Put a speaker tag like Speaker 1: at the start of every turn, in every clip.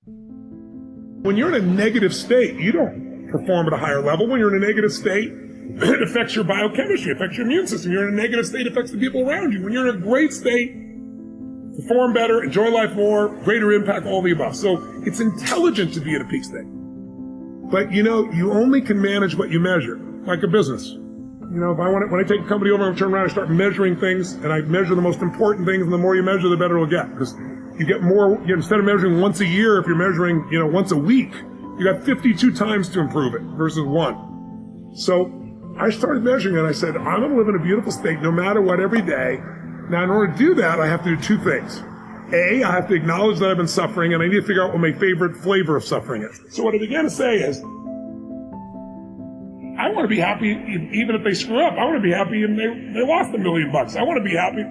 Speaker 1: When you're in a negative state, you don't perform at a higher level. When you're in a negative state, it affects your biochemistry, it affects your immune system. You're in a negative state, it affects the people around you. When you're in a great state, perform better, enjoy life more, greater impact, all the above. So it's intelligent to be at a peak state. But you only can manage what you measure, like a business. When I take a company over and turn around and start measuring things, and I measure the most important things, and the more you measure, the better it'll get. Because you get more, instead of measuring once a year, if you're measuring, once a week, you got 52 times to improve it versus one. So I started measuring it, and I said, I'm going to live in a beautiful state no matter what every day. Now, in order to do that, I have to do two things. A, I have to acknowledge that I've been suffering, and I need to figure out what my favorite flavor of suffering is. So what I began to say is, I want to be happy even if they screw up. I want to be happy if they lost $1 million. I want to be happy,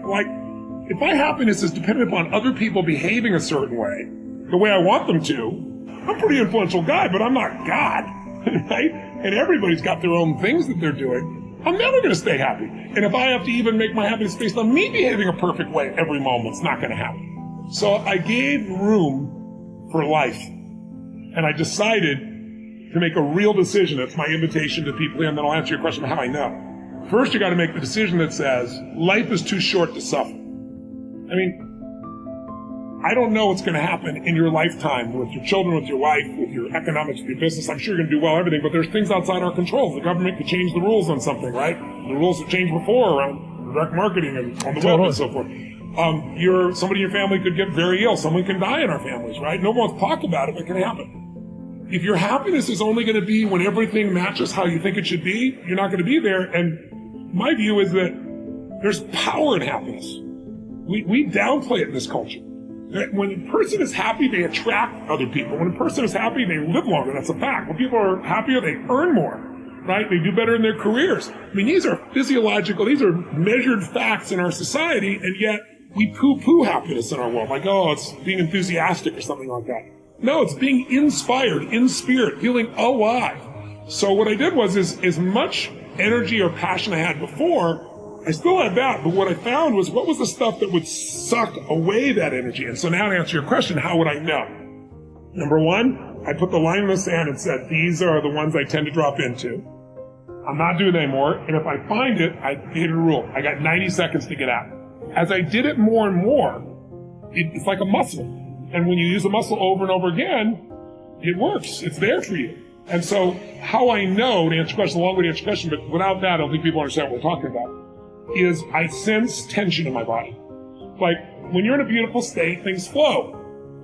Speaker 1: if my happiness is dependent upon other people behaving a certain way, the way I want them to, I'm a pretty influential guy, but I'm not God, right? And everybody's got their own things that they're doing. I'm never going to stay happy. And if I have to even make my happiness based on me behaving a perfect way every moment, it's not going to happen. So I gave room for life. And I decided to make a real decision. That's my invitation to people, and then I'll answer your question about how I know. First, you got to make the decision that says, life is too short to suffer. I don't know what's going to happen in your lifetime with your children, with your wife, with your economics, with your business. I'm sure you're going to do well, everything, but there's things outside our control. The government could change the rules on something, right? The rules have changed before around direct marketing and on the web and so forth. Somebody in your family could get very ill. Someone can die in our families, right? No one wants to talk about it, but it can happen. If your happiness is only going to be when everything matches how you think it should be, you're not going to be there. And my view is that there's power in happiness. We downplay it in this culture. When a person is happy, they attract other people. When a person is happy, they live longer. That's a fact. When people are happier, they earn more, right? They do better in their careers. These are physiological, these are measured facts in our society, and yet we poo-poo happiness in our world. It's being enthusiastic or something like that. No, it's being inspired, in spirit, feeling alive. So what I did was, as much energy or passion I had before, I still had that, but what I found was, what was the stuff that would suck away that energy? And so now to answer your question, how would I know? Number one, I put the line in the sand and said, these are the ones I tend to drop into. I'm not doing it anymore, and if I find it, I made a rule. I got 90 seconds to get out. As I did it more and more, it's like a muscle. And when you use a muscle over and over again, it works. It's there for you. And so how I know, to answer your question, a long way to answer your question, but without that, I don't think people understand what we're talking about, is I sense tension in my body. Like, when you're in a beautiful state, things flow.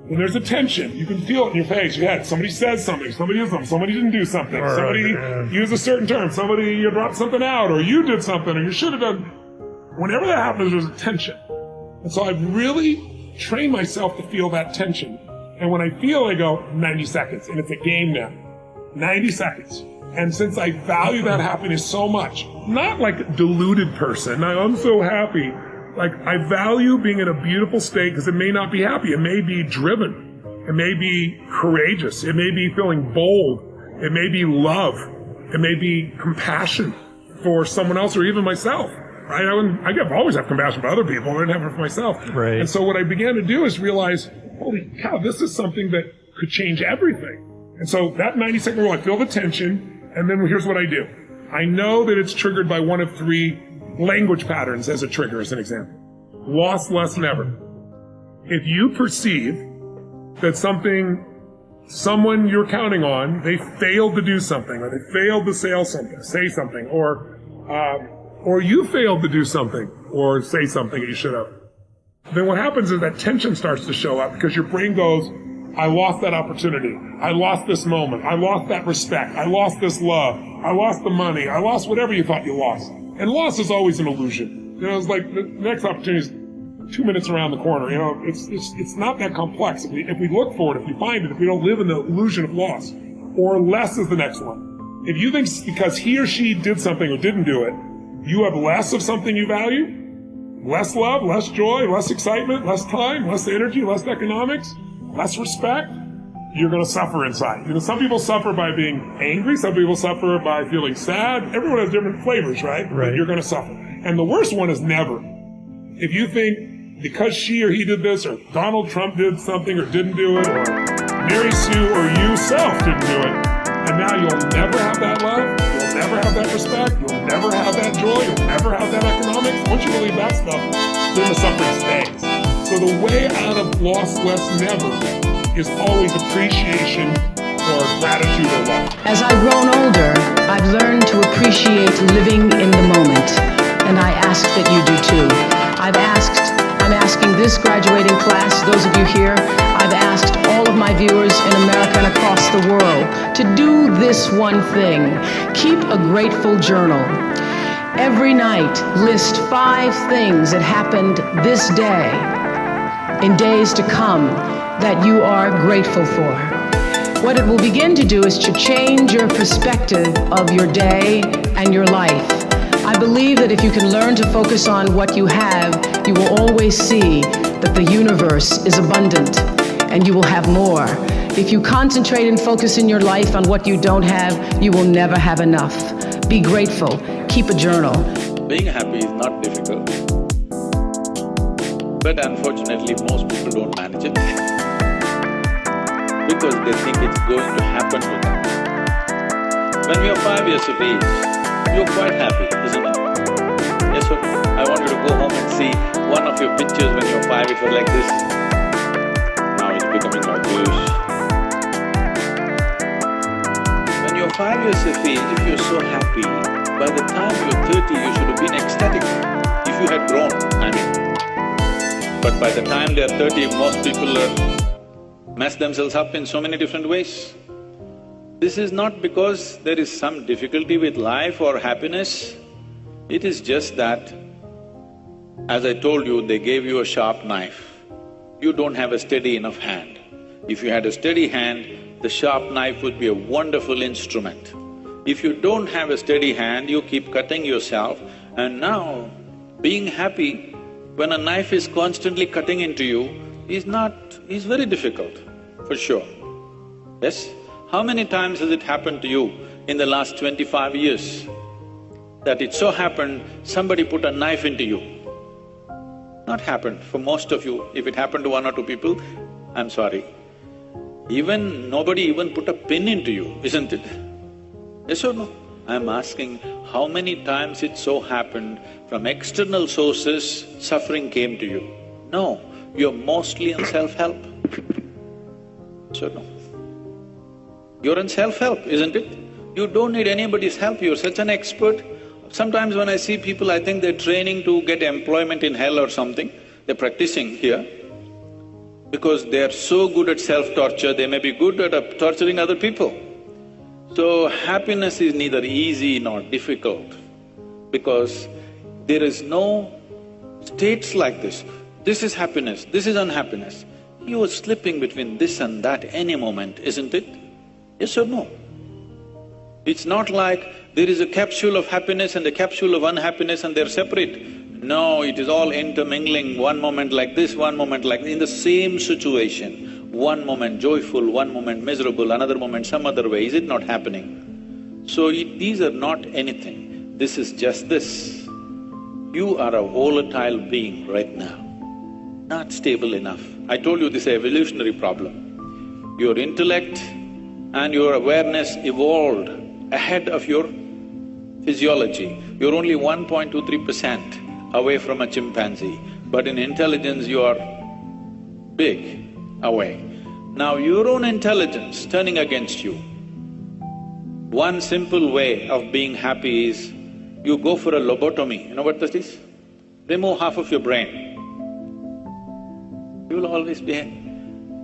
Speaker 1: When there's a tension, you can feel it in your face, your head. Somebody says something, somebody did something, somebody didn't do something, somebody used a certain term, somebody you dropped something out, or you did something, or you should have done. Whenever that happens, there's a tension. And so I've really trained myself to feel that tension. And when I feel, I go, 90 seconds, and it's a game now. 90 seconds. And since I value that happiness so much, not like a deluded person, I'm so happy. I value being in a beautiful state because it may not be happy. It may be driven. It may be courageous. It may be feeling bold. It may be love. It may be compassion for someone else or even myself. Right? I always have compassion for other people. I didn't have it for myself.
Speaker 2: Right.
Speaker 1: And so what I began to do is realize, holy cow, this is something that could change everything. And so that 90-second rule, I feel the tension. And then here's what I do. I know that it's triggered by one of three language patterns as a trigger, as an example. Lost, less, never. If you perceive that someone you're counting on, they failed to do something, or they failed to say something, or you failed to do something, or say something that you should have, then what happens is that tension starts to show up because your brain goes, I lost that opportunity. I lost this moment. I lost that respect. I lost this love. I lost the money. I lost whatever you thought you lost. And loss is always an illusion. It's like the next opportunity is 2 minutes around the corner. It's not that complex. If we look for it, if we find it, if we don't live in the illusion of loss. Or less is the next one. If you think because he or she did something or didn't do it, you have less of something you value, less love, less joy, less excitement, less time, less energy, less economics, less respect, you're going to suffer inside. Some people suffer by being angry. Some people suffer by feeling sad. Everyone has different flavors, right? But you're going to suffer. And the worst one is never. If you think because she or he did this, or Donald Trump did something or didn't do it, or Mary Sue or you self didn't do it. And now you'll never have that love, you'll never have that respect, you'll never have that joy, you'll never have that economics. Once you believe that stuff, then the suffering stays. So the way out of lost, less, never is always appreciation or gratitude or love.
Speaker 2: As I've grown older, I've learned to appreciate living in the moment, and I ask that you do too. I'm asking this graduating class, those of you here, I've asked all of my viewers in America and across the world to do this one thing. Keep a grateful journal. Every night, list 5 things that happened this day, in days to come, that you are grateful for. What it will begin to do is to change your perspective of your day and your life. I believe that if you can learn to focus on what you have, you will always see that the universe is abundant and you will have more. If you concentrate and focus in your life on what you don't have, you will never have enough. Be grateful. Keep a journal.
Speaker 3: Being happy is not difficult, but unfortunately most people don't manage it because they think it's going to happen to them. When you're 5 years of age, you're quite happy, isn't it? Yes or no? I want you to go home and see one of your pictures when you're 5, it was like this. Now it's becoming obvious. When you're 5 years of age, if you're so happy, by the time you're 30, you should have been ecstatic, if you had grown, I mean. But by the time they're 30, most people mess themselves up in so many different ways. This is not because there is some difficulty with life or happiness, it is just that, as I told you, they gave you a sharp knife. You don't have a steady enough hand. If you had a steady hand, the sharp knife would be a wonderful instrument. If you don't have a steady hand, you keep cutting yourself, and now being happy when a knife is constantly cutting into you is very difficult, for sure. Yes? How many times has it happened to you in the last 25 years that it so happened somebody put a knife into you? Not happened for most of you. If it happened to 1 or 2 people, I'm sorry. Nobody even put a pin into you, isn't it? Yes or no? I'm asking how many times it so happened from external sources suffering came to you? No, you're mostly in self-help. Yes or no? You're in self-help, isn't it? You don't need anybody's help, you're such an expert. Sometimes when I see people, I think they're training to get employment in hell or something. They're practicing here because they're so good at self-torture, they may be good at torturing other people. So happiness is neither easy nor difficult because there is no states like this. This is happiness, this is unhappiness. You are slipping between this and that any moment, isn't it? Yes or no? It's not like there is a capsule of happiness and a capsule of unhappiness and they're separate. No, it is all intermingling, one moment like this, one moment like… in the same situation. One moment joyful, one moment miserable, another moment some other way. Is it not happening? So these are not anything, this is just this. You are a volatile being right now, not stable enough. I told you this is an evolutionary problem. Your intellect and your awareness evolved ahead of your physiology. You're only 1.23% away from a chimpanzee, but in intelligence you are big away. Now your own intelligence turning against you, one simple way of being happy is you go for a lobotomy. You know what that is? Remove half of your brain. You will always be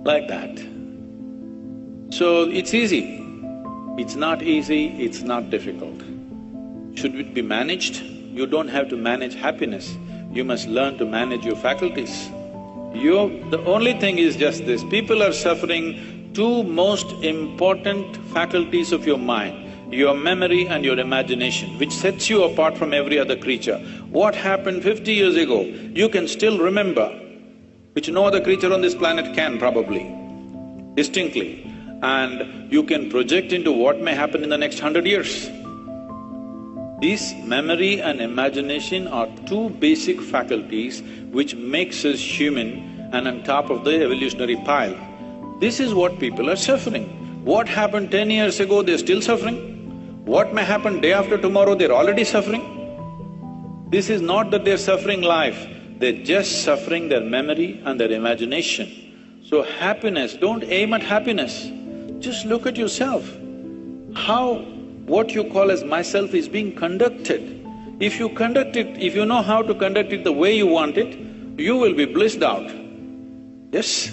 Speaker 3: like that. So it's easy. It's not easy, it's not difficult. Should it be managed? You don't have to manage happiness, you must learn to manage your faculties. The only thing is just this, people are suffering 2 most important faculties of your mind, your memory and your imagination, which sets you apart from every other creature. What happened 50 years ago, you can still remember, which no other creature on this planet can probably, distinctly. And you can project into what may happen in the next 100 years. These memory and imagination are 2 basic faculties which makes us human and on top of the evolutionary pile. This is what people are suffering. What happened 10 years ago, they're still suffering. What may happen day after tomorrow, they're already suffering. This is not that they're suffering life, they're just suffering their memory and their imagination. So happiness, don't aim at happiness, just look at yourself. How what you call as myself is being conducted. If you conduct it, if you know how to conduct it the way you want it, you will be blissed out. Yes?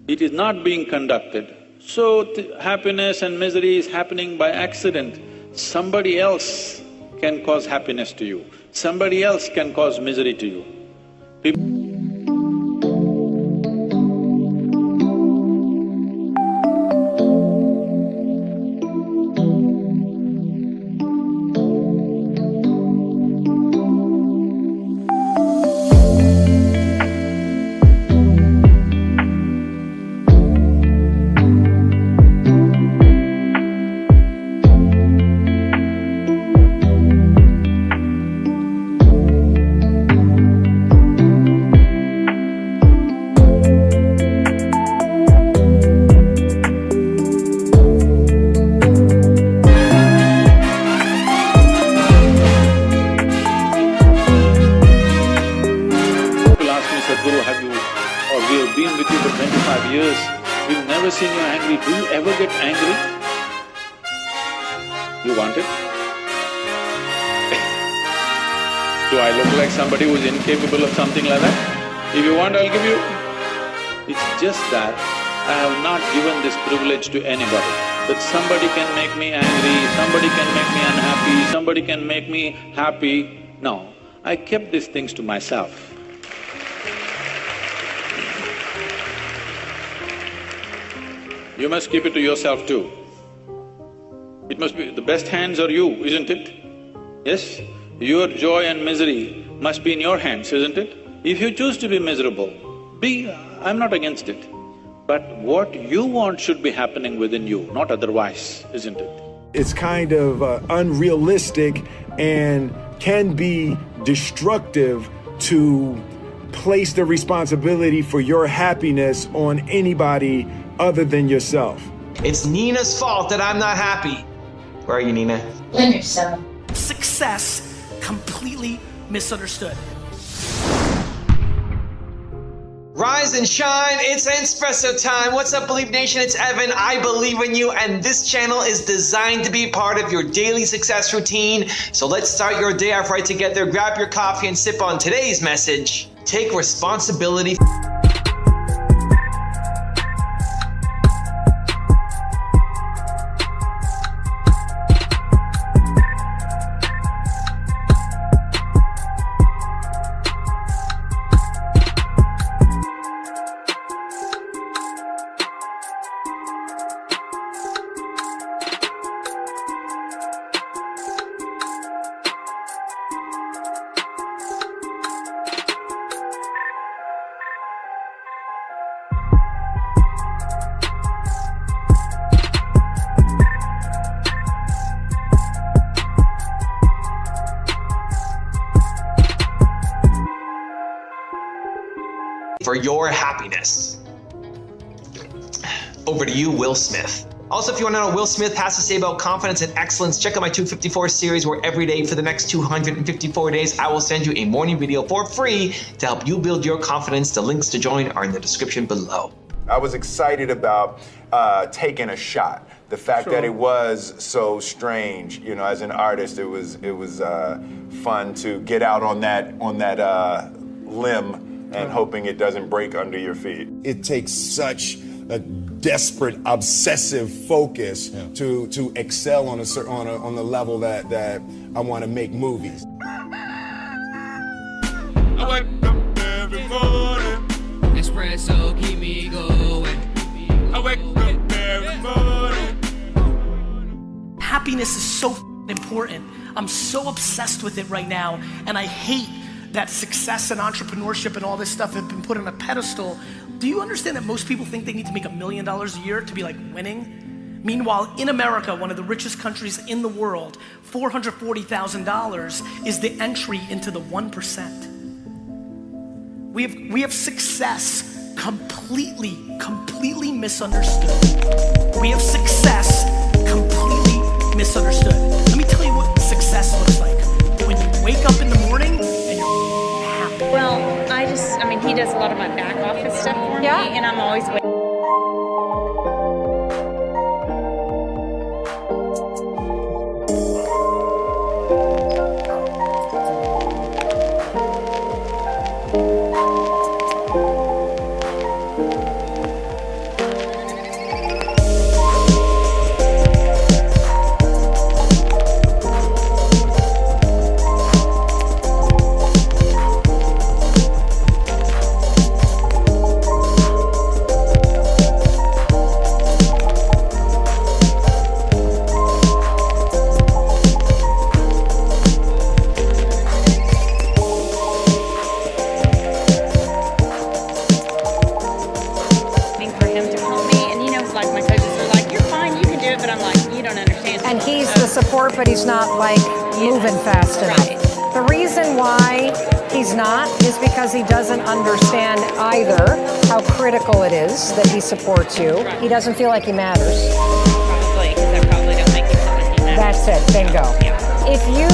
Speaker 3: It is not being conducted. So happiness and misery is happening by accident. Somebody else can cause happiness to you, somebody else can cause misery to you. Been with you for 25 years, we've never seen you angry. Do you ever get angry? You want it? Do I look like somebody who's incapable of something like that? If you want, I'll give you. It's just that I have not given this privilege to anybody, that somebody can make me angry, somebody can make me unhappy, somebody can make me happy. No, I kept these things to myself. You must keep it to yourself too. It must be… the best hands are you, isn't it? Yes? Your joy and misery must be in your hands, isn't it? If you choose to be miserable, be… I'm not against it. But what you want should be happening within you, not otherwise, isn't it?
Speaker 4: It's kind of unrealistic and can be destructive to place the responsibility for your happiness on anybody other than yourself.
Speaker 5: It's Nina's fault that I'm not happy. Where are you, Nina?
Speaker 6: Blame yourself.
Speaker 7: Success completely misunderstood.
Speaker 5: Rise and shine, it's Espresso time. What's up, Believe Nation? It's Evan. I believe in you, and this channel is designed to be part of your daily success routine. So let's start your day off right together. Grab your coffee and sip on today's message. Take responsibility. For your happiness. Over to you, Will Smith. Also, if you want to know what Will Smith has to say about confidence and excellence, check out my 254 series, where every day for the next 254 days, I will send you a morning video for free to help you build your confidence. The links to join are in the description below.
Speaker 4: I was excited about taking a shot. The fact that it was so strange, you know, as an artist, it was fun to get out on that limb and hoping it doesn't break under your feet.
Speaker 8: It takes such a desperate, obsessive focus to excel on on the level that I want to make movies.
Speaker 9: I wake up every morning. Espresso keep me going. I wake up every morning.
Speaker 7: Happiness is so important. I'm so obsessed with it right now, and I hate that success and entrepreneurship and all this stuff have been put on a pedestal. Do you understand that most people think they need to make $1 million a year to be like winning? Meanwhile, in America, one of the richest countries in the world, $440,000 is the entry into the 1%. We have success completely misunderstood. We have success completely misunderstood. Let me tell you what success looks like. When you wake up in the morning and you're happy.
Speaker 6: Well, he does a lot of my back office stuff for me, and I'm always waiting. For him to call me, and like my coaches are like, "You're fine, you can do it," but I'm like, "You don't understand."
Speaker 10: And he's the support, but he's not like moving fast enough.
Speaker 6: Right.
Speaker 10: The reason why he's not is because he doesn't understand either how critical it is that he supports you.
Speaker 6: Right.
Speaker 10: He doesn't feel like he matters.
Speaker 6: Probably, because I probably don't make him feel like he matters.
Speaker 10: That's it, bingo.
Speaker 6: Yeah.
Speaker 10: If you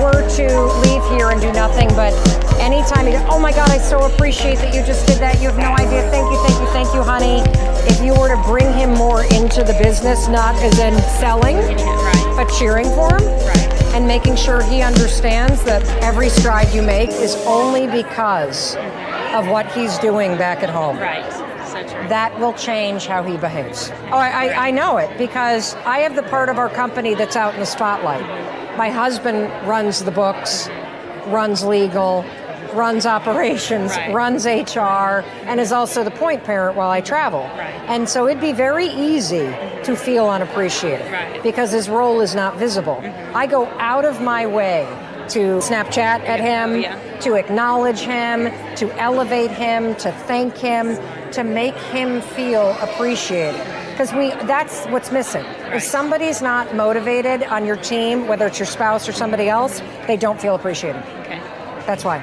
Speaker 10: were to leave here and do nothing but anytime you go, "Oh my God, I so appreciate that you just did that. You have no idea. Thank you, honey." If you were to bring him more into the business, not as in selling,
Speaker 6: Right.
Speaker 10: but cheering for him,
Speaker 6: Right.
Speaker 10: and making sure he understands that every stride you make is only because of what he's doing back at home.
Speaker 6: Right. So true.
Speaker 10: That will change how he behaves. Oh, I know it because I have the part of our company that's out in the spotlight. My husband runs the books, runs legal, runs operations,
Speaker 6: Right.
Speaker 10: runs HR, and is also the point parent while I travel.
Speaker 6: Right.
Speaker 10: And so it'd be very easy to feel unappreciated
Speaker 6: Right.
Speaker 10: because his role is not visible. I go out of my way to Snapchat at him,
Speaker 6: Yeah.
Speaker 10: to acknowledge him, to elevate him, to thank him, to make him feel appreciated. Because that's what's missing. If somebody's not motivated on your team, whether it's your spouse or somebody else, they don't feel appreciated.
Speaker 6: Okay.
Speaker 10: That's why.